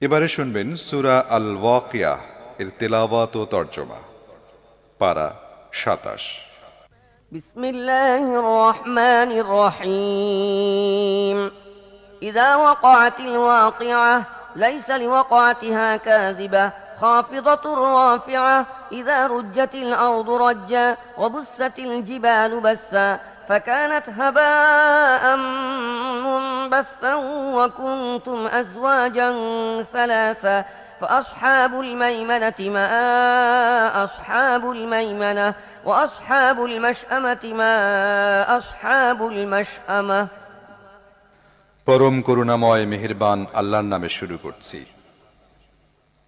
এবারে শুনবেন সূরা আল ওয়াকিয়াহ এর তেলাওয়াত ও তরজমা। পারা ২৭। বিসমিল্লাহির রহমানির রহিম। ইযা ওয়াকাআতিল ওয়াকিআহ লাইসা লিওয়াকাতিহা কাযিবা খাফিদাতুর রাফিআহ ইযা রুজ্জাতিল আরদু রাজ্জা ওয়া বুসাতিল জিবালু বাসসা فكانت هباء منبثا وكنتم أزواجا ثلاثا فأصحاب الميمنة ما أصحاب الميمنة وأصحاب المشأمة ما أصحاب المشأمة। পরম করুণাময় মেহেরবান আল্লাহর নামে শুরু করছি।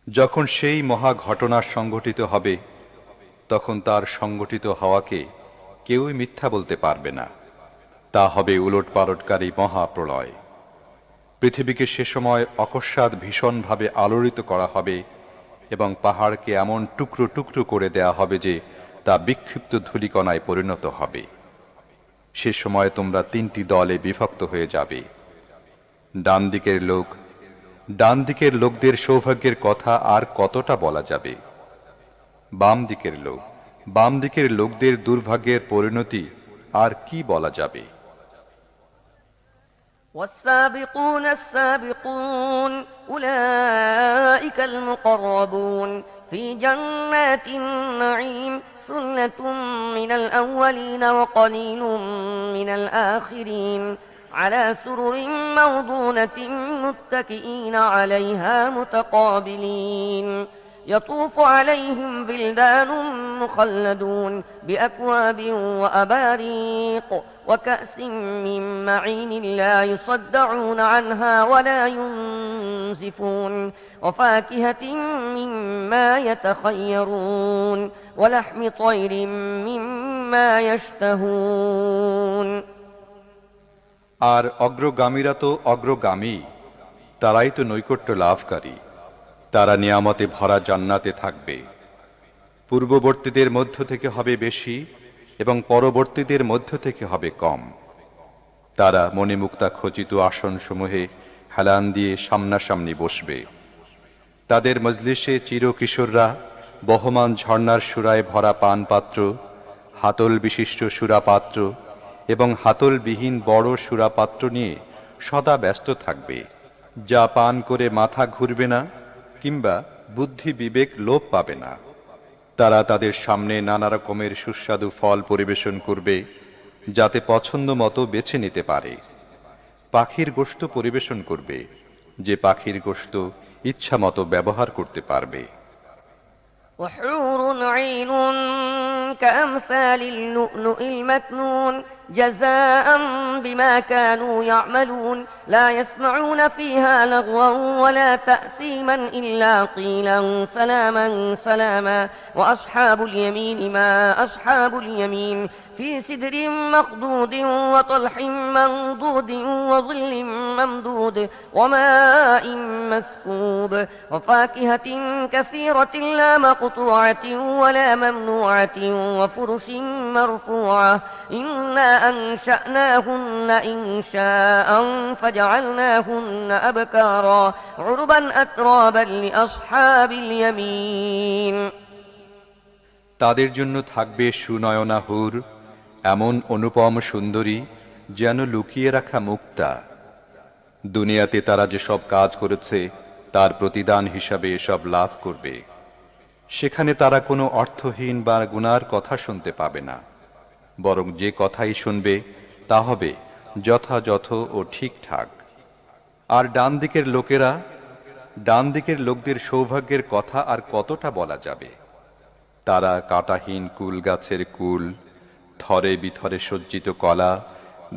যখন সেই মহা ঘটনা সংঘটিত হবে তখন তার সংঘটিত হওয়াকে কেউই মিথ্যা বলতে পারবে না। তা হবে উলটপালটকারী মহাপ্রলয়। পৃথিবীকে সে সময় অকস্মাৎ ভীষণভাবে আলোড়িত করা হবে এবং পাহাড়কে এমন টুকরো টুকরো করে দেয়া হবে যে তা বিক্ষিপ্ত ধূলিকণায় পরিণত হবে। সে সময় তোমরা তিনটি দলে বিভক্ত হয়ে যাবে। ডান দিকের লোকদের সৌভাগ্যের কথা আর কতটা বলা যাবে। বাম দিকের লোকদের দুর্ভাগ্যের পরিণতি আর কি বলা যাবে। والسابقون السابقون أولئك المقربون في جنات النعيم ثلة من الأولين وقليل من الآخرين على سرر موضونة متكئين عليها متقابلين يطوف عليهم بلدان مخلدون بأكواب وأباريق وكأس من معين لا يصدعون عنها ولا ينزفون وفاكهة مما يتخيرون ولحم طير مما يشتهون। আর অগ্রগামীরা তো অগ্রগামী, তারাই তো নৈকট্য লাভকারী। তারা নিয়ামতে ভরা জান্নাতে থাকবে। পূর্ববর্তীদের মধ্য থেকে হবে বেশি এবং পরবর্তীদের মধ্য থেকে হবে কম। তারা মণিমুক্তা খচিত আসনসমূহে হেলান দিয়ে সামনাসামনি বসবে। তাদের মজলিসে চিরকিশোররা বহমান ঝর্ণার সুরায় ভরা পানপাত্র, হাতল বিশিষ্ট সুরাপাত্র এবং হাতলবিহীন বড় সুরাপাত্র নিয়ে সদা ব্যস্ত থাকবে, যা পান করে মাথা ঘুরবে না কিংবা বুদ্ধি বিবেক লোপ পাবে না। তারা তাদের সামনে নানা রকমের সুস্বাদু ফল পরিবেশন করবে, যাতে পছন্দ মতো বেছে নিতে পারে। পাখির গোশত পরিবেশন করবে, যে পাখির গোশত ইচ্ছা মতো ব্যবহার করতে পারবে। وحور عين كأمثال اللؤلؤ المكنون جزاء بما كانوا يعملون لا يسمعون فيها لغوا ولا تأثيما إلا قيلا سلاما سلاما وأصحاب اليمين ما أصحاب اليمين في سدر مخضود وطلح منضود وظل ممدود وماء مسكوب وفاكهة كثيرة لا مقطوعة ولا ممنوعة وفرش مرفوعة إنا أنشأناهن إنشاء فجعلناهن أبكارا عربا أترابا لأصحاب اليمين। তাদের জন্য থাকবে সুনয়না হুর, এমন অনুপম সুন্দরী যেন লুকিয়ে রাখা মুক্তা। দুনিয়াতে তারা যেসব কাজ করেছে তার প্রতিদান হিসাবে এসব লাভ করবে। সেখানে তারা কোনো অর্থহীন বা গুনার কথা শুনতে পাবে না, বরং যে কথাই শুনবে তা হবে যথাযথ ও ঠিকঠাক। আর ডান দিকের লোকদের সৌভাগ্যের কথা আর কতটা বলা যাবে। তারা কাঁটাহীন কুল গাছের কুল, থরে বিথরে সজ্জিত কলা,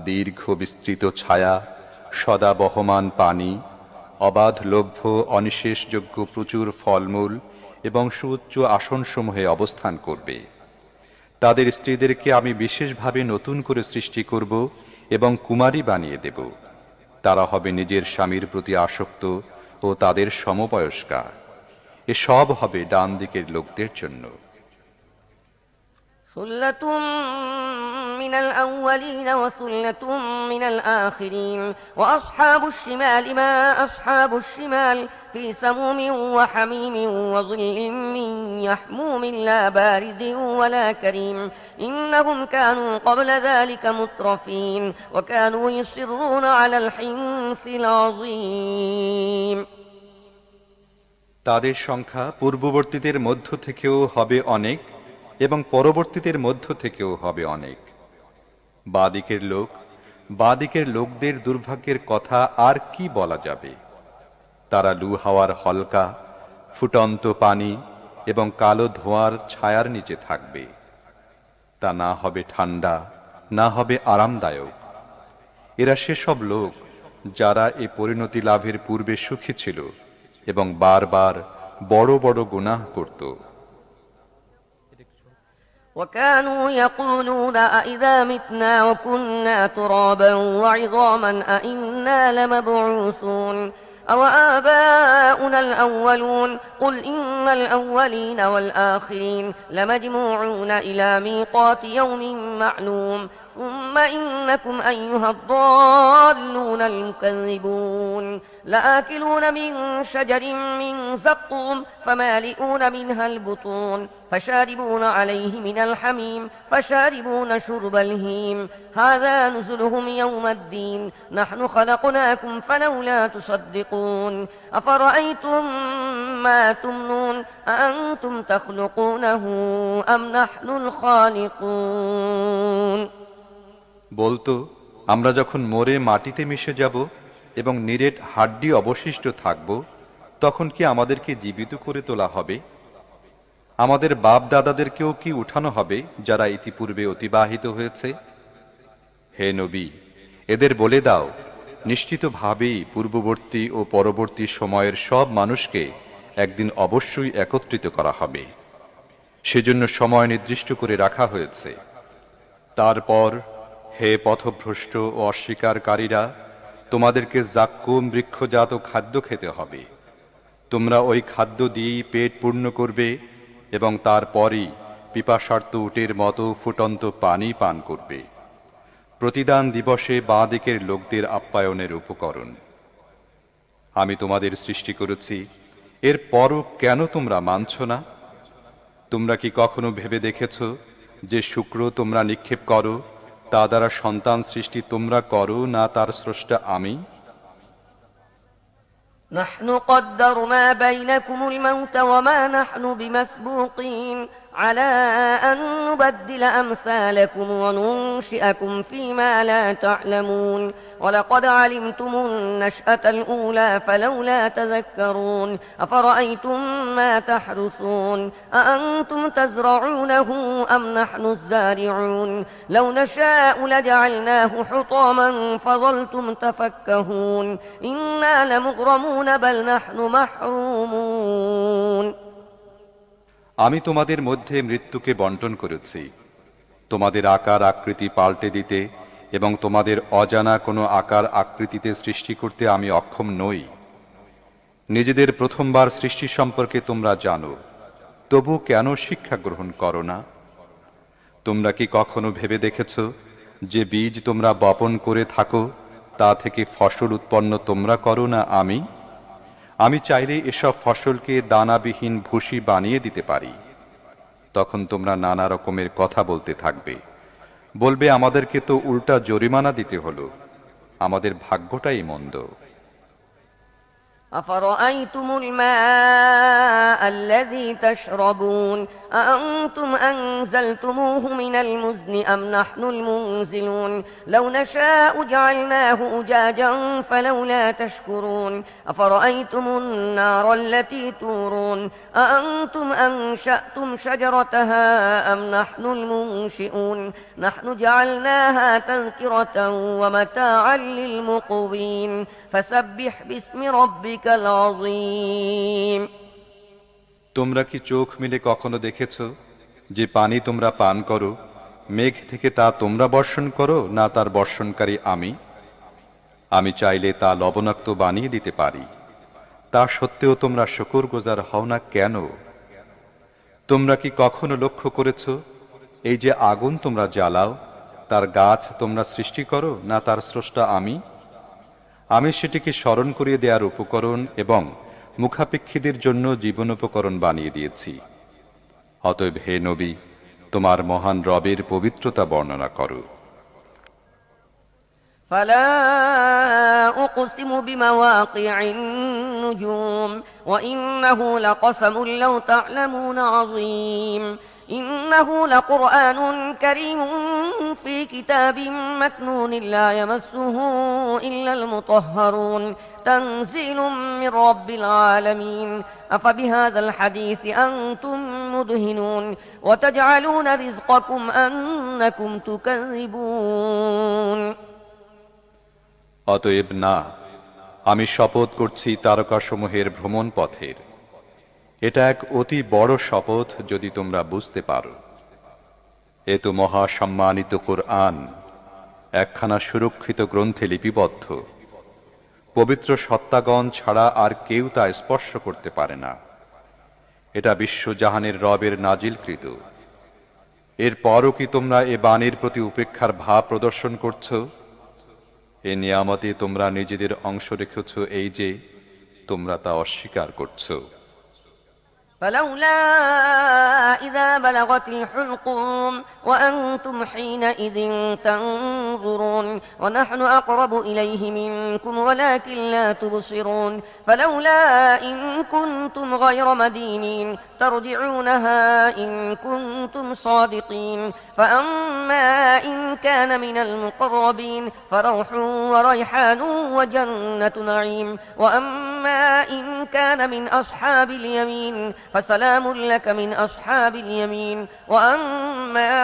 দীর্ঘ বিস্তৃত ছায়া, সদা বহমান পানি, অবাধ লভ্য অনিশেষযোগ্য প্রচুর ফলমূল এবং সুউচ্চ আসনসমূহে অবস্থান করবে। তাদের স্ত্রীদেরকে আমি বিশেষভাবে নতুন করে সৃষ্টি করব এবং কুমারী বানিয়ে দেব। তারা হবে নিজের স্বামীর প্রতি আসক্ত ও তাদের সমবয়স্কা। এসব হবে ডান দিকের লোকদের জন্য। ثلة من الأولين وثلة من الآخرين وأصحاب الشمال ما أصحاب الشمال في سموم وحميم وظل من يحموم لا بارد ولا كريم إنهم كانوا قبل ذلك مترفين وكانوا يصرون على الحنث العظيم তাদের সংখ্যা পূর্ববর্তীদের মধ্য থেকেও হবে অনেক এবং পরবর্তীদের মধ্য থেকেও হবে অনেক। বাদিকের লোকদের দুর্ভাগ্যের কথা আর কি বলা যাবে। তারা লু হাওয়ার হলকা ফুটন্ত পানি এবং কালো ধোঁয়ার ছায়ার নিচে থাকবে। তা না হবে ঠান্ডা, না হবে আরামদায়ক। এরা সেসব লোক যারা এ পরিণতি লাভের পূর্বে সুখী ছিল এবং বারবার বড় বড় গুনাহ করত। وكانوا يقولون أئذا متنا وكنا ترابا وعظاما أئنا لمبعوثون أو آباؤنا الأولون قل إن الأولين والآخرين لمجموعون إلى ميقات يوم معلوم ثم إنكم أيها الضالون المكذبون لآكلون من شجر من زقوم فمالئون منها البطون فشاربون عليه من الحميم فشاربون شرب الهيم هذا نزلهم يوم الدين نحن خلقناكم فلولا تصدقون أفرأيتم ما تمنون أأنتم تخلقونه أم نحن الخالقون বলতো, আমরা যখন মরে মাটিতে মিশে যাব এবং নিরেট হাড্ডি অবশিষ্ট থাকব, তখন কি আমাদেরকে জীবিত করে তোলা হবে? আমাদের বাপ দাদাদেরকেও কি উঠানো হবে যারা ইতিপূর্বে অতিবাহিত হয়েছে? হে নবী, এদের বলে দাও, নিশ্চিতভাবেই পূর্ববর্তী ও পরবর্তী সময়ের সব মানুষকে একদিন অবশ্যই একত্রিত করা হবে। সেজন্য সময় নির্দিষ্ট করে রাখা হয়েছে। তারপর হে পথভ্রষ্ট ও অস্বীকারীরা, তোমাদেরকে জাক্কুম বৃক্ষজাত খাদ্য খেতে হবে। তোমরা ওই খাদ্য দিয়েই পেট পূর্ণ করবে এবং তারপরই পিপাসার্ত উটের মতো ফুটন্ত পানি পান করবে। প্রতিদান দিবসে বাঁ দিকের লোকদের আপ্যায়নের উপকরণ। আমি তোমাদের সৃষ্টি করেছি, এর পরও কেন তোমরা মানছ না? তোমরা কি কখনো ভেবে দেখেছ যে শুক্র তোমরা নিক্ষেপ করো, তা দ্বারা সন্তান সৃষ্টি তোমরা করো না তার স্রষ্টা আমি? نحن قدرنا بينكم الموت وما نحن بمسبوقين على أن نبدل أمثالكم وننشئكم فيما لا تعلمون ولقد علمتم النشأة الأولى فلولا تذكرون أفرأيتم ما تحرثون أأنتم تزرعونه أم نحن الزارعون لو نشاء لجعلناه حطاما فظلتم تفكهون إنا لمغرمون بل نحن محرومون আমি তোমাদের মধ্যে মৃত্যুকে বন্টন করেছি, তোমাদের আকার আকৃতি পাল্টে দিতে এবং তোমাদের অজানা কোনো আকার আকৃতিতে সৃষ্টি করতে আমি অক্ষম নই। নিজেদের প্রথমবার সৃষ্টি সম্পর্কে তোমরা জানো, তবু কেন শিক্ষা গ্রহণ করো না? তোমরা কি কখনো ভেবে দেখেছ যে বীজ তোমরা বপন করে থাকো, তা থেকে ফসল উৎপন্ন তোমরা করো না আমি? আমি চাইলে এসব ফসলকে দানাবিহীন ভুসি বানিয়ে দিতে পারি। তখন তোমরা নানা রকমের কথা বলতে থাকবে, বলবে আমাদেরকে তো উল্টা জরিমানা দিতে হলো, আমাদের ভাগ্যটাই মন্দ। أفرأيتم الماء الذي تشربون أأنتم أنزلتموه من المزن أم نحن المنزلون لو نشاء جعلناه أجاجا فلولا تشكرون أفرأيتم النار التي تورون أأنتم أنشأتم شجرتها أم نحن المنشئون نحن جعلناها تذكرة ومتاعا للمقوين فسبح باسم ربك তোমরা কি চোখ মিলে কখনো দেখেছ যে পানি তোমরা পান করো, মেঘ থেকে তা তোমরা বর্ষণ করো না তার বর্ষণকারী আমি? আমি চাইলে তা লবণাক্ত বানিয়ে দিতে পারি, তা সত্ত্বেও তোমরা শুকরগুজার হও না কেন? তোমরা কি কখনো লক্ষ্য করেছ এই যে আগুন তোমরা জ্বালাও, তার গাছ তোমরা সৃষ্টি করো, না তার স্রষ্টা আমি? আমি সেটিকে স্মরণ করিয়ে দেওয়ার উপকরণ এবং মুখাপেক্ষীদের জন্য জীবনোপকরণ বানিয়ে দিয়েছি। অতএব হে নবী, তোমার মহান রবের পবিত্রতা বর্ণনা করো। فلا أقسم بمواقع النجوم وإنه لقسم لو تعلمون عظيم إنه لقرآن كريم في كتاب مكنون لا يمسه إلا المطهرون تنزيل من رب العالمين أفبهذا الحديث أنتم مدهنون وتجعلون رزقكم أنكم تكذبون অতএব না, আমি শপথ করছি তারকাসমূহের ভ্রমণ পথের। এটা এক অতি বড় শপথ যদি তোমরা বুঝতে পারো। এ তো মহাসম্মানিত কোরআন, একখানা সুরক্ষিত গ্রন্থে লিপিবদ্ধ। পবিত্র সত্তাগণ ছাড়া আর কেউ তা স্পর্শ করতে পারে না। এটা বিশ্বজাহানের রবের নাজিলকৃত। এরপরও কি তোমরা এ বাণীর প্রতি উপেক্ষার ভাব প্রদর্শন করছো? এ নিয়ামতে তোমরা নিজেদের অংশ রেখেছ এই যে তোমরা তা অস্বীকার করছো। فلولا إذا بلغت الحلقوم وأنتم حينئذ تنظرون ونحن أقرب إليه منكم ولكن لا تبصرون فلولا إن كنتم غير مدينين ترجعونها إن كنتم صادقين فأما إن كان من المقربين فروح وريحان وجنة نعيم وأما إن كان من أصحاب اليمين فسلام لك من أصحاب اليمين وأما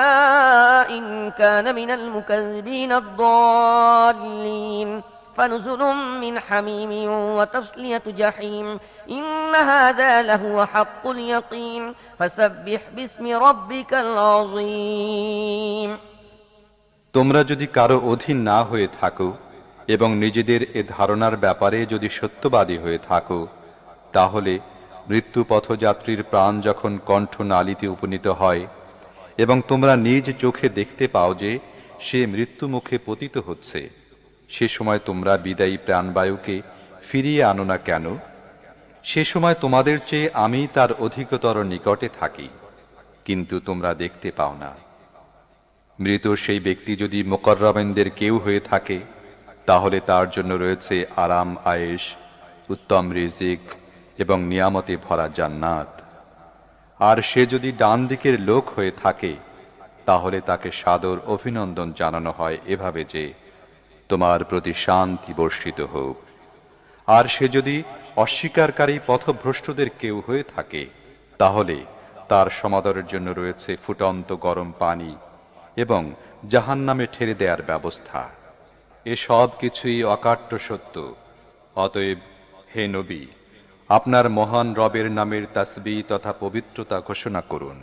إن كان من المكذبين الضالين فنزل من حميم وتصلية جحيم إن هذا لهو حق اليقين فسبح باسم ربك العظيم তোমরা যদি কারো অধীন না হয়ে থাকো এবং নিজেদের এ ধারণার ব্যাপারে যদি সত্যবাদী হয়ে থাকো, তাহলে মৃত্যু পথযাত্রীর প্রাণ যখন কণ্ঠনালীতে উপনীত হয় এবং তোমরা নিজ চোখে দেখতে পাও যে সে মৃত্যু মুখে পতিত হচ্ছে, সে সময় তোমরা বিদায়ী প্রাণবায়ুকে ফিরিয়ে আনো না কেন? সে সময় তোমাদের চেয়ে আমি তার অধিকতর নিকটে থাকি, কিন্তু তোমরা দেখতে পাও না। মৃত সেই ব্যক্তি যদি মুকররবিনদের কেউ হয়ে থাকে, তাহলে তার জন্য রয়েছে আরাম আয়েশ, উত্তম রিজিক এবং নিয়ামতে ভরা জান্নাত। আর সে যদি ডান দিকের লোক হয়ে থাকে, তাহলে তাকে সাদর অভিনন্দন জানানো হয় এভাবে যে তোমার প্রতি শান্তি বর্ষিত হোক। আর সে যদি অস্বীকারী পথভ্রষ্টদের কেউ হয়ে থাকে, তাহলে তার সমাদরের জন্য রয়েছে ফুটন্ত গরম পানি এবং জাহান্নামে ঠেলে দেওয়ার ব্যবস্থা। এসব কিছুই অকাট্য সত্য। অতএব হে নবী, আপনার মহান রবের নামের তাসবিহ তথা পবিত্রতা ঘোষণা করুন।